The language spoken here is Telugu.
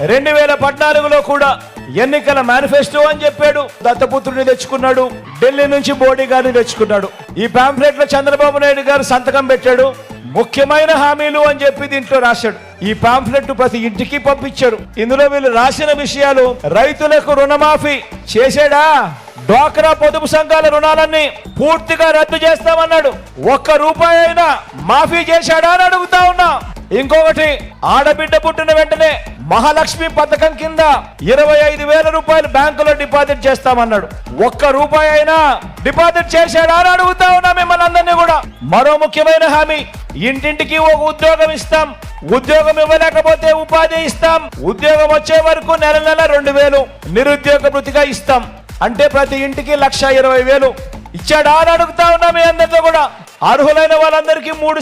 2014లో కూడా ఎన్నికల మేనిఫెస్టో అని చెప్పాడు. దత్తపుత్రుడిని తెచ్చుకున్నాడు, ఢిల్లీ నుంచి మోడీ గారిని తెచ్చుకున్నాడు. ఈ పాంఫ్లెట్ లో చంద్రబాబు నాయుడు గారు సంతకం పెట్టాడు. ముఖ్యమైన హామీలు అని చెప్పి దీంట్లో రాశాడు. ఈ పాంఫ్లెట్ ప్రతి ఇంటికి పంపించారు. ఇందులో వీళ్ళు రాసిన విషయాలు: రైతులకు రుణమాఫీ చేశాడా? డ్వాక్రా పొదుపు సంఘాల రుణాలన్నీ పూర్తిగా రద్దు చేస్తామన్నాడు. ఒక్క రూపాయి అయినా మాఫీ చేశాడా అని అడుగుతా ఉన్నా. ఇంకొకటి, ఆడబిడ్డ పుట్టిన వెంటనే మహాలక్ష్మి పథకం కింద 25,000 రూపాయలు బ్యాంకులో డిపాజిట్ చేస్తామన్నాడు. ఒక్క రూపాయి అయినా డిపాజిట్ చేశాడా అని అడుగుతా ఉన్నా మిమ్మల్ని అందరినీ కూడా. మరో ముఖ్యమైన హామీ: ఇంటింటికి ఒక ఉద్యోగం ఇస్తాం. ఉద్యోగం ఇవ్వలేకపోతే ఉపాధి ఇస్తాం. ఉద్యోగం వచ్చే వరకు నెల 2,000 నిరుద్యోగ భృతిగా ఇస్తాం. అంటే ప్రతి ఇంటికి 1,20,000 ఇచ్చాడా అని అడుగుతా ఉన్నా మీ అందరితో కూడా. అర్హులైన వాళ్ళందరికీ 3